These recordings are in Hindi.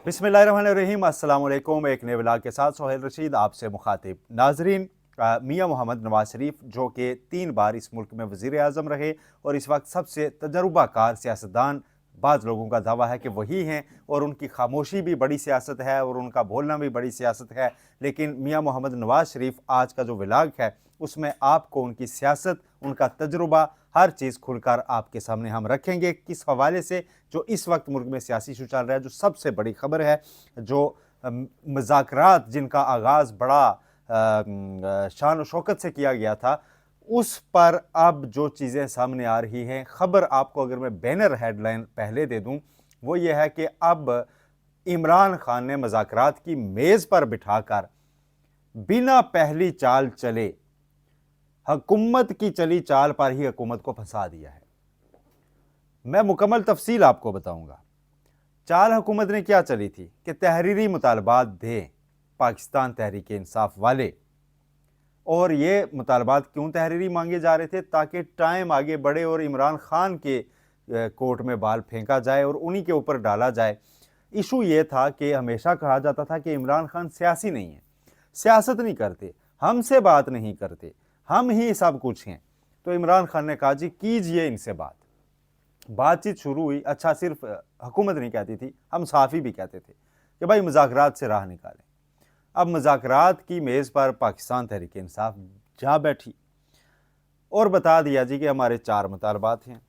बिस्मिल्लाहिर्रहमानिर्रहीम। अस्सलाम वालेकुम। एक नए व्लॉग के साथ सोहेल रशीद आपसे मुखातिब। नाजरीन, मियाँ मोहम्मद नवाज शरीफ जो कि 3 बार इस मुल्क में वज़ीर आज़म रहे और इस वक्त सबसे तजर्बाकार सियासतदान, बाज़ लोगों का दावा है कि वही हैं और उनकी खामोशी भी बड़ी सियासत है और उनका बोलना भी बड़ी सियासत है। लेकिन मियाँ मोहम्मद नवाज शरीफ आज का जो व्लॉग है उसमें आपको उनकी सियासत, उनका तजुर्बा, हर चीज़ खुलकर आपके सामने हम रखेंगे। किस हवाले से जो इस वक्त मुल्क में सियासी इशू चल रहा है, जो सबसे बड़ी खबर है, जो मुज़ाकरात जिनका आगाज़ बड़ा शान व शौकत से किया गया था, उस पर अब जो चीज़ें सामने आ रही हैं, खबर आपको अगर मैं बैनर हेडलाइन पहले दे दूं, वो ये है कि अब इमरान खान ने मुज़ाकरात की मेज़ पर बिठाकर बिना पहली चाल चले हुकूमत की चली चाल पर ही हुकूमत को फंसा दिया है। मैं मुकम्मल तफसील आपको बताऊंगा। चाल हुकूमत ने क्या चली थी कि तहरीरी मुतालबात दें पाकिस्तान तहरीक इंसाफ वाले, और ये मुतालबात क्यों तहरीरी मांगे जा रहे थे? ताकि टाइम आगे बढ़े और इमरान खान के कोर्ट में बाल फेंका जाए और उन्हीं के ऊपर डाला जाए। इशू ये था कि हमेशा कहा जाता था कि इमरान खान सियासी नहीं है, सियासत नहीं करते, हमसे बात नहीं करते, हम ही सब कुछ हैं। तो इमरान खान ने कहा जी कीजिए इनसे बातचीत शुरू हुई। अच्छा, सिर्फ हुकूमत नहीं कहती थी, हम सहाफ़ी भी कहते थे कि भाई मुज़ाकरात से राह निकालें। अब मुज़ाकरात की मेज़ पर पाकिस्तान तहरीक इंसाफ जा बैठी और बता दिया जी कि हमारे 4 मुतालबात हैं।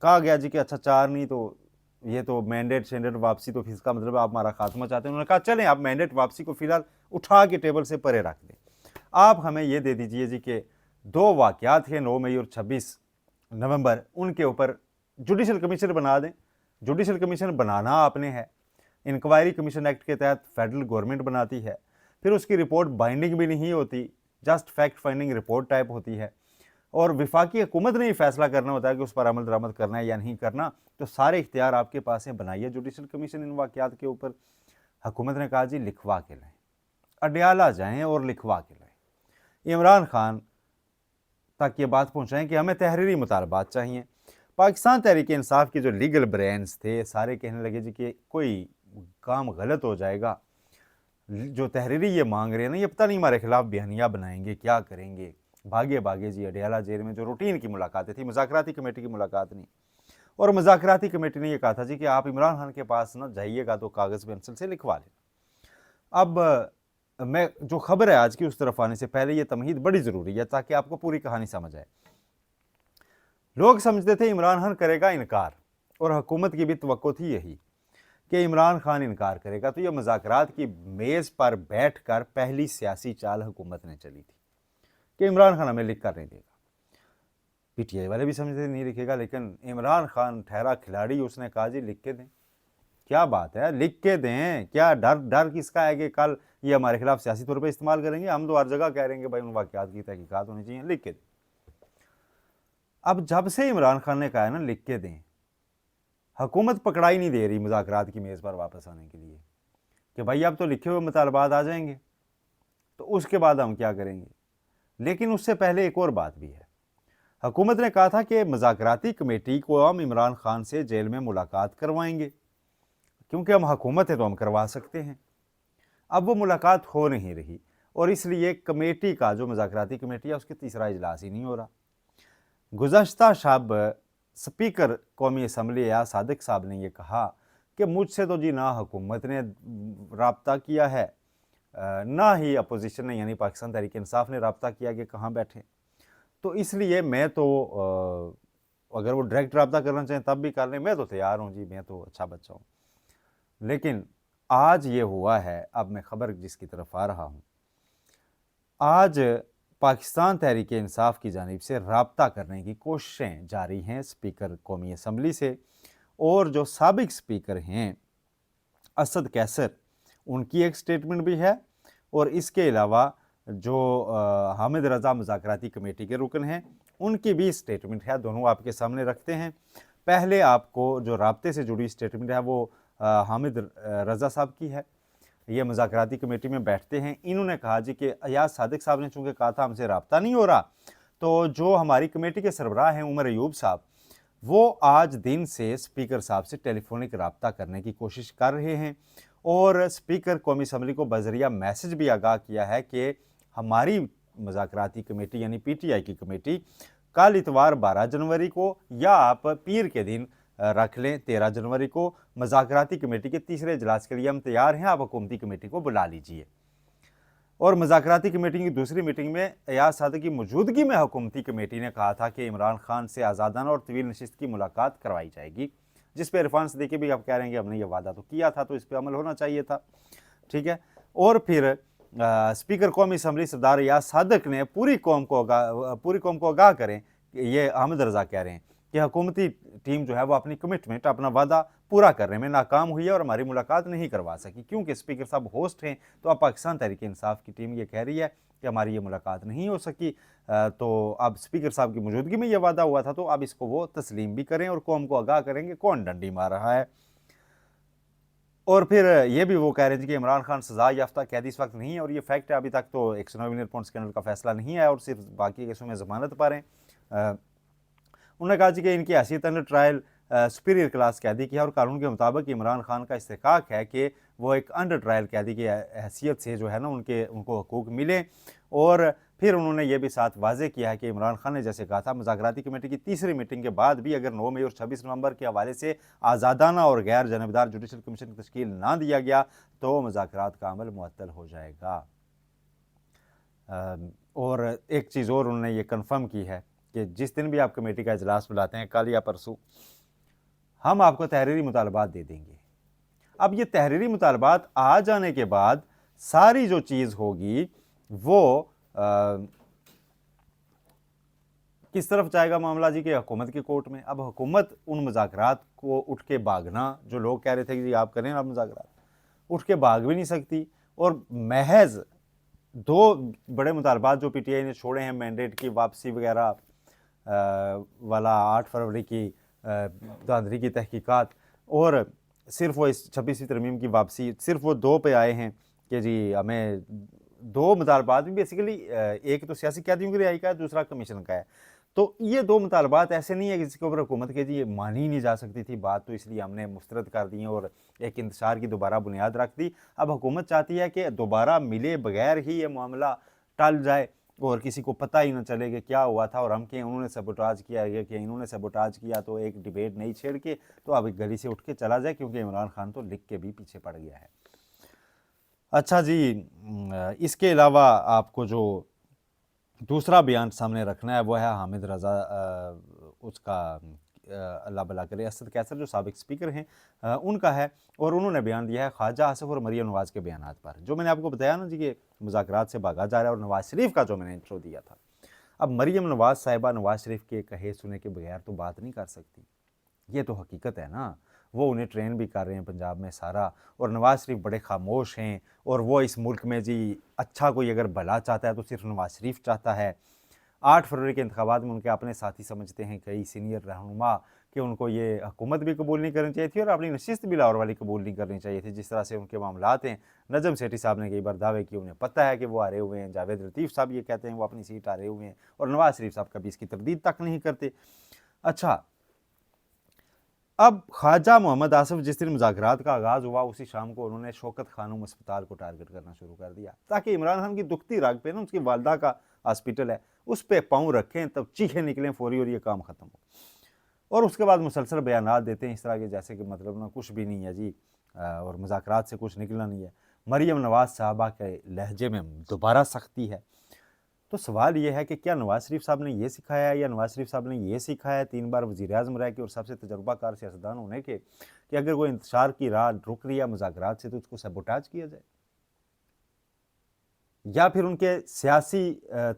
कहा गया जी कि अच्छा 4 नहीं तो ये तो मैंडेट शेंडेट वापसी, तो फिर इसका मतलब आप हमारा खात्मा चाहते हैं। उन्होंने कहा चलें आप मैंडेट वापसी को फिलहाल उठा के टेबल से परे रख दें, आप हमें ये दे दीजिए जी कि 2 वाक़यात हैं 9 मई और 26 नवंबर, उनके ऊपर जुडिशल कमीशन बना दें। जुडिशल कमीशन बनाना आपने है, इंक्वायरी कमीशन एक्ट के तहत फेडरल गवर्नमेंट बनाती है, फिर उसकी रिपोर्ट बाइंडिंग भी नहीं होती, just fact finding report type होती है, और विफाकी हुकूमत ने ही फैसला करना होता है कि उस पर अमल दरामद करना है या नहीं करना। तो सारे इख्तियार आपके पास हैं, बनाइए जुडिशल कमीशन इन वाक़यात के ऊपर। हुकूमत ने कहा जी लिखवा के लाएं, अडयाला जाएं और लिखवा के लाएं। इमरान खान तक ये बात पहुँचाएं कि हमें तहरीरी मुतालबात चाहिए। पाकिस्तान तहरीक इंसाफ के जो लीगल ब्रेन्स थे सारे कहने लगे जी कि कोई काम गलत हो जाएगा, जो तहरीरी ये मांग रहे हैं ना, ये पता नहीं हमारे खिलाफ बयानिया बनाएंगे, क्या करेंगे। भागे भागे जी अडयाला जेल में जो रूटीन की मुलाकातें थी, मुज़ाकराती कमेटी की मुलाकात नहीं। और मुज़ाकराती कमेटी ने यह कहा था जी कि आप इमरान खान के पास ना जाइएगा तो कागज़ पेंसिल से लिखवा लें। अब मैं जो खबर है आज की उस तरफ आने से पहले ये तमहीद बड़ी ज़रूरी है ताकि आपको पूरी कहानी समझ आए। लोग समझते थे इमरान खान करेगा इनकार, और हुकूमत की भी तवक्को थी यही कि इमरान खान इनकार करेगा। तो यह मुज़ाकरात की मेज़ पर बैठकर पहली सियासी चाल हुकूमत ने चली थी कि इमरान खान हमें लिख कर नहीं देगा। पीटीआई वाले भी समझते नहीं लिखेगा, लेकिन इमरान खान ठहरा खिलाड़ी, उसने कहा जी लिख के दें। क्या बात है, लिख के दें, क्या डर डर किसका है कि कल ये हमारे खिलाफ सियासी तौर पर इस्तेमाल करेंगे? हम तो हर जगह कह रहे हैं कि भाई उन वाक़यात की तहकीकात होनी चाहिए, लिख के दें। अब जब से इमरान खान ने कहा है ना लिख के दें, हुकूमत पकड़ाई नहीं दे रही मुज़ाकरात की मेज़ पर वापस आने के लिए कि भाई अब तो लिखे हुए मुतालबात आ जाएंगे, तो उसके बाद हम क्या करेंगे। लेकिन उससे पहले एक और बात भी है। हुकूमत ने कहा था कि मुज़ाकराती कमेटी को हम इमरान खान से जेल में मुलाकात करवाएंगे, क्योंकि हम हुकूमत है तो हम करवा सकते हैं। अब वो मुलाकात हो नहीं रही और इसलिए कमेटी का जो मुज़ाकराती कमेटी है उसके तीसरा इजलास ही नहीं हो रहा। गुज़श्ता शब स्पीकर कौमी असम्बली एयाज सादिक साहब ने यह कहा कि मुझसे तो जी ना हुकूमत ने रब्ता किया है, ना ही अपोजिशन ने यानी पाकिस्तान तहरीक इंसाफ ने रब्ता किया कि कहाँ बैठे, तो इसलिए मैं तो अगर वो डायरेक्ट रब्ता करना चाहें तब भी कर लें, मैं तो तैयार हूँ जी, मैं तो अच्छा बच्चा हूँ। लेकिन आज ये हुआ है, अब मैं खबर जिसकी तरफ आ रहा हूँ, आज पाकिस्तान तहरीक इंसाफ की जानिब से रब्ता करने की कोशिशें जारी हैं स्पीकर कौमी असम्बली से, और जो साबिक स्पीकर हैं असद कैसर, उनकी एक स्टेटमेंट भी है, और इसके अलावा जो हामिद रज़ा मुज़ाकराती कमेटी के रुकन हैं उनकी भी स्टेटमेंट है। दोनों आपके सामने रखते हैं। पहले आपको जो राब्ते से जुड़ी स्टेटमेंट है वो हामिद रज़ा साहब की है। ये मुज़ाकराती कमेटी में बैठते हैं। इन्होंने कहा जी कि एयाज सादिक साहब ने चूँकि कहा था हमसे रब्ता नहीं हो रहा, तो जो हमारी कमेटी के सरबराह हैं उमर अयूब साहब, वो आज दिन से स्पीकर साहब से टेलीफोनिक रब्ता करने की कोशिश कर रहे हैं और स्पीकर कौमी असम्बली को बजरिया मैसेज भी आगाह किया है कि हमारी मुज़ाकराती कमेटी यानी PTI की कमेटी कल इतवार 12 जनवरी को या आप पीर के दिन रख लें 13 जनवरी को मुज़ाकराती कमेटी के तीसरे इजलास के लिए हम तैयार हैं, आप हुकूमती कमेटी को बुला लीजिए। और मुज़ाकराती कमेटी की दूसरी मीटिंग में एयाज सादिक की मौजूदगी में हुकूमती कमेटी ने कहा था कि इमरान खान से आज़ादाना और तवील नशिस्त की मुलाकात करवाई जाएगी, जिस पर इरफान सदीकी भी आप कह रहे हैं कि हमने ये वादा तो किया था, तो इस पर अमल होना चाहिए था। ठीक है। और फिर स्पीकर कौमी असम्बली सरदार एयाज सादिक ने पूरी कौम को आगाह करें, ये अहमद रज़ा कह रहे हैं कि हुकूमती टीम जो है वो अपनी कमिटमेंट, अपना वादा पूरा करने में नाकाम हुई है और हमारी मुलाकात नहीं करवा सकी, क्योंकि स्पीकर साहब होस्ट हैं। तो अब पाकिस्तान तहरीक इंसाफ की टीम ये कह रही है कि हमारी ये मुलाकात नहीं हो सकी, तो अब स्पीकर साहब की मौजूदगी में ये वादा हुआ था, तो अब इसको वो तस्लीम भी करें और कौम को आगाह करेंगे कौन डंडी मार रहा है। और फिर ये भी वो कह रहे थे कि इमरान खान सजा याफ्ता कैदी इस वक्त नहीं है, और ये फैक्ट है, अभी तक तो 109 मिलियन पाउंड स्कैंडल का फैसला नहीं आया और सिर्फ बाकी केसों में ज़मानत पर हैं। उन्होंने कहा कि इनकी हैसियत अंडर ट्रायल सुपीरियर क्लास कैदी की है और कानून के मुताबिक इमरान खान का इस्तेकाक है कि वो एक अंडर ट्रायल कैदी की हैसियत से जो है ना उनको हकूक़ मिले। और फिर उन्होंने ये भी साथ वाज़ेह किया है कि इमरान खान ने जैसे कहा था मुज़ाकराती कमेटी की तीसरी मीटिंग के बाद भी अगर 9 मई और 26 नवंबर के हवाले से आज़ादाना और गैर जानबदार जुडिशल कमीशन की तश्कील ना दिया गया तो मुज़ाकरात का अमल मुअत्तल हो जाएगा। और एक चीज़ और उन्होंने ये कन्फर्म की है कि जिस दिन भी आप कमेटी का इजलास बुलाते हैं, कल या परसों, हम आपको तहरीरी मुतालबात दे देंगे। अब ये तहरीरी मुतालबात आ जाने के बाद सारी जो चीज़ होगी वो किस तरफ जाएगा मामला जी, कि हुकूमत की कोर्ट में। अब हुकूमत उन मुज़ाकरात को उठ के भागना, जो लोग कह रहे थे कि जी आप करें आप मुज़ाकरात, उठ के भाग भी नहीं सकती। और महज 2 बड़े मुतालबात जो PTI ने छोड़े हैं, मैंडेट की वापसी वगैरह वाला, 8 फरवरी की धांधली की तहकीकात, और सिर्फ वो इस 26वीं तरमीम की वापसी, सिर्फ वो 2 पे आए हैं कि जी हमें 2 मुतालबात भी बेसिकली, एक तो सियासी कैदियों की रिहाई का है, दूसरा कमीशन का है। तो ये 2 मुतालबात ऐसे नहीं है कि जिसके ऊपर हुकूमत के जी ये मानी ही नहीं जा सकती थी बात, तो इसलिए हमने मुस्तरद कर दी और एक इंतशार की दोबारा बुनियाद रख दी। अब हुकूमत चाहती है कि दोबारा मिले बगैर ही ये मामला टल जाए और किसी को पता ही ना चले कि क्या हुआ था और हम कि उन्होंने सबोटाज किया है कि इन्होंने सबोटाज किया, तो एक डिबेट नहीं छेड़ के तो अब गली से उठ के चला जाए, क्योंकि इमरान खान तो लिख के भी पीछे पड़ गया है। अच्छा जी, इसके अलावा आपको जो दूसरा बयान सामने रखना है वो है हामिद रज़ा, उसका अल्लाह भला करे, असद कैसर जो साबिक स्पीकर हैं उनका है। और उन्होंने बयान दिया है ख्वाजा आसिफ और मरियम नवाज़ के बयानात पर, जो मैंने आपको बताया ना जी कि मुज़ाकरात से भागा जा रहा है, और नवाज़ शरीफ का जो मैंने इंट्रो दिया था। अब मरियम नवाज़ साहिबा नवाज़ शरीफ के कहे सुने के बगैर तो बात नहीं कर सकती, ये तो हकीकत है ना। वो उन्हें ट्रेन भी कर रहे हैं पंजाब में सारा, और नवाज़ शरीफ बड़े खामोश हैं, और वो इस मुल्क में जी अच्छा कोई अगर भला चाहता है तो सिर्फ नवाज़ शरीफ चाहता है। 8 फरवरी के इंतखाबात में उनके अपने साथी समझते हैं कई सीनियर रहनुमा कि उनको ये हुकूमत भी कबूल नहीं करनी चाहिए थी और अपनी नशिस्त भी लाहौर वाली कबूल नहीं करनी चाहिए थी। जिस तरह से उनके मामलात हैं, नजम सेठी साहब ने कई बार दावे किए, उन्हें पता है कि वो हारे हुए हैं। जावेद लतीफ़ साहब ये कहते हैं वो अपनी सीट हारे हुए हैं, और नवाज़ शरीफ साहब कभी इसकी तरदीद तक नहीं करते। अच्छा, अब ख्वाजा मोहम्मद आसिफ जिस दिन मुज़ाकरात का आगाज़ हुआ, उसी शाम को उन्होंने शौकत खानूम अस्पताल को टारगेट करना शुरू कर दिया, ताकि इमरान खान की दुखती राग पे ना, उसकी वालदा का हॉस्पिटल है, उस पर पाँव रखें तब चीखें निकलें फौरी और ये काम ख़त्म हो। और उसके बाद मुसलसल बयानात देते हैं इस तरह के, जैसे कि मतलब ना कुछ भी नहीं है जी, और मुज़ाकरात से कुछ निकलना नहीं है। मरियम नवाज़ साहबा के लहजे में दोबारा सख्ती है। तो सवाल ये है कि क्या नवाज़ शरीफ साहब ने ये सिखाया है, या नवाज़ शरीफ साहब ने ये सिखाया है 3 बार वज़ीर-ए-आज़म रह के और सबसे तजुर्बाकार सियासतदान होने के, कि अगर कोई इंतशार की राह रुक रही है मुज़ाकरात से तो उसको सबोटाज किया जाए, या फिर उनके सियासी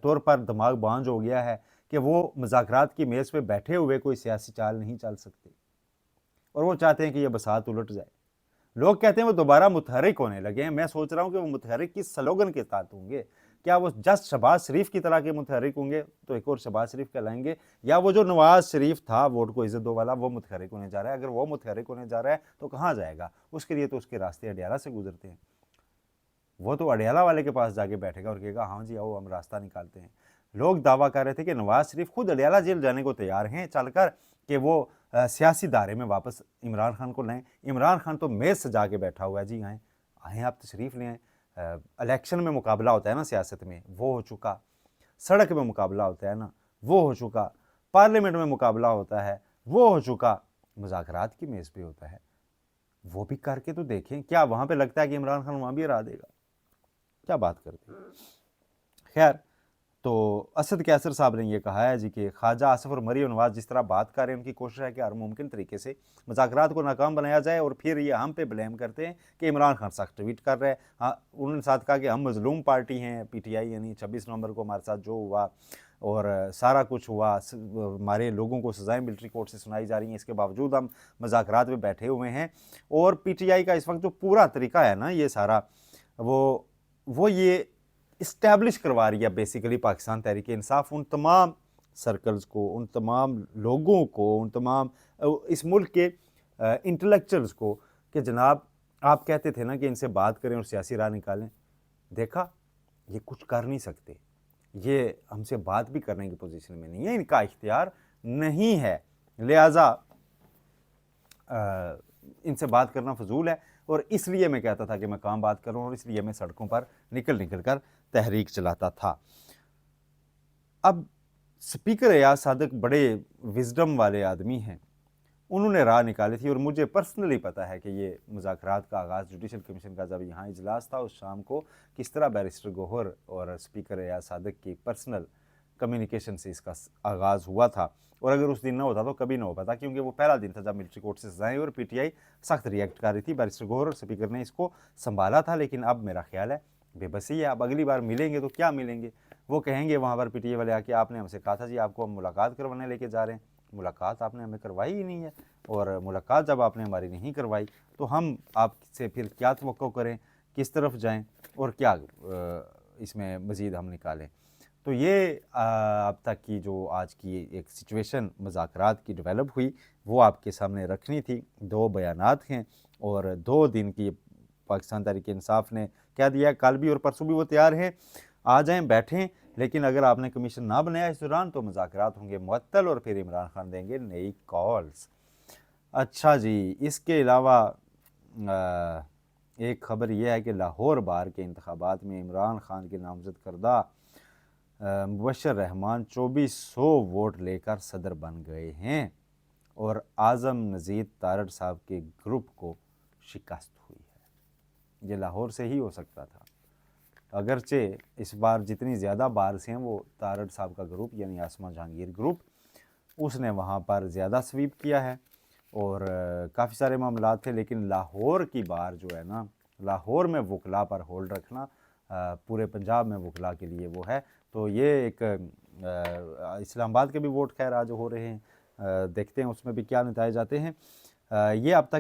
तौर पर दिमाग बांझ हो गया है कि वो मुज़ाकरात की मेज़ पे बैठे हुए कोई सियासी चाल नहीं चल सकते और वो चाहते हैं कि ये बसात उलट जाए। लोग कहते हैं वो दोबारा मुतहरिक होने लगे हैं। मैं सोच रहा हूँ कि वो मुतहरिक किस स्लोगन के साथ होंगे। क्या वो जस्ट शहबाज शरीफ की तरह के मुतहरिक होंगे तो एक और शहबाज शरीफ कहलाएंगे, या वो जो नवाज शरीफ था वोट को इज्जत दो वाला वो मुतहरिक होने जा रहा है? अगर वो मुतहरिक होने जा रहा है तो कहाँ जाएगा? उसके लिए तो उसके रास्ते अडियाला से गुजरते हैं। वो तो अडियाला वाले के पास जाके बैठेगा और कहेगा हाँ जी आओ हम रास्ता निकालते हैं। लोग दावा कर रहे थे कि नवाज शरीफ खुद अडियाला जेल जाने को तैयार हैं चलकर, कि वो सियासी दायरे में वापस इमरान खान को लाएं। इमरान खान तो मेज़ सजा के बैठा हुआ है, जी आएँ आएँ आप तशरीफ़ ले आएँ। इलेक्शन में मुकाबला होता है ना सियासत में, वो हो चुका। सड़क में मुकाबला होता है ना, वो हो चुका। पार्लियामेंट में मुकाबला होता है, वो हो चुका। मुज़ाकरात की मेज़ पे होता है, वो भी करके तो देखें। क्या वहाँ पे लगता है कि इमरान खान वहाँ भी हरा देगा? क्या बात करते हैं। खैर, तो असद कैसर साहब ने यह कहा है जी कि ख्वाजा आसिफ और मरियम नवाज जिस तरह बात कर रहे हैं, उनकी कोशिश है कि हर मुमकिन तरीके से मुज़ाकरात को नाकाम बनाया जाए और फिर ये हम पे ब्लेम करते हैं कि इमरान खान सख्त ट्वीट कर रहे हैं। हाँ, उन्होंने साथ कहा कि हम मजलूम पार्टी हैं PTI, यानी 26 नवंबर को हमारे साथ जो हुआ और सारा कुछ हुआ, हमारे लोगों को सज़ाएं मिलिट्री कोर्ट से सुनाई जा रही हैं, इसके बावजूद हम मुज़ाकरात में बैठे हुए हैं। और PTI का इस वक्त जो पूरा तरीका है ना, ये सारा वो ये इस्टेब्लिश करवा रही है बेसिकली पाकिस्तान तहरीक इंसाफ उन तमाम सर्कल्स को, उन तमाम लोगों को, उन तमाम इस मुल्क के इंटेलेक्चुअल्स को कि जनाब आप कहते थे ना कि इनसे बात करें और सियासी राह निकालें। देखा, ये कुछ कर नहीं सकते, ये हमसे बात भी करने की पोजीशन में नहीं है, इनका इख्तियार नहीं है, लिहाजा इनसे बात करना फजूल है। और इसलिए मैं कहता था कि मैं काम बात करूं और इसलिए मैं सड़कों पर निकल कर तहरीक चलाता था। अब स्पीकर एयाज सादिक बड़े विजडम वाले आदमी हैं, उन्होंने राह निकाली थी और मुझे पर्सनली पता है कि ये मुज़ाकरात का आगाज़ जुडिशल कमीशन का जब यहाँ इजलास था उस शाम को किस तरह बैरिस्टर गोहर और स्पीकर एयाज सादिक की पर्सनल कम्युनिकेशन से इसका आगाज़ हुआ था। और अगर उस दिन ना होता तो कभी ना हो पाता, क्योंकि वो पहला दिन था जब मिलिट्री कोर्ट से सजाएं और PTI सख्त रिएक्ट कर रही थी। बैरिस्टर गोहर और स्पीकर ने इसको संभाला था, लेकिन अब मेरा ख्याल है बेबसी है। अब अगली बार मिलेंगे तो क्या मिलेंगे, वो कहेंगे वहाँ पर PTI वाले आके आपने हमसे कहा था जी आपको हम मुलाकात करवाने लेके जा रहे हैं, मुलाकात आपने हमें करवाई ही नहीं है। और मुलाकात जब आपने हमारी नहीं करवाई तो हम आपसे फिर क्या तवक्को करें, किस तरफ जाएं और क्या इसमें मज़ीद हम निकालें। तो ये अब तक की जो आज की एक सिचुएशन मुज़ाकरात की डेवलप हुई वो आपके सामने रखनी थी। 2 बयानात हैं और 2 दिन की पाकिस्तान तहरीक इंसाफ ने कह दिया, कल भी और परसों भी वो तैयार हैं, आ जाएं बैठें, लेकिन अगर आपने कमीशन ना बनाया इस दौरान तो मुज़ाकरात होंगे मुअत्तल और फिर इमरान खान देंगे नई कॉल्स। अच्छा जी, इसके अलावा एक ख़बर यह है कि लाहौर बार के इंतखाबात में इमरान खान के नामज़द करदा मुबशर रहमान 2400 वोट लेकर सदर बन गए हैं और आज़म नज़ीर तारड़ साहब के ग्रुप को शिकस्त हुई है। ये लाहौर से ही हो सकता था, अगरचे इस बार जितनी ज़्यादा बार से हैं वो तारड़ साहब का ग्रुप यानी आसमा जहांगीर ग्रुप, उसने वहाँ पर ज़्यादा स्वीप किया है और काफ़ी सारे मामला थे। लेकिन लाहौर की बार जो है ना, लाहौर में वकला पर होल्ड रखना पूरे पंजाब में वकला के लिए वो है। तो ये एक इस्लामाबाद के भी वोट खैर आज हो रहे हैं, देखते हैं उसमें भी क्या नतीजे आते हैं। ये अब तक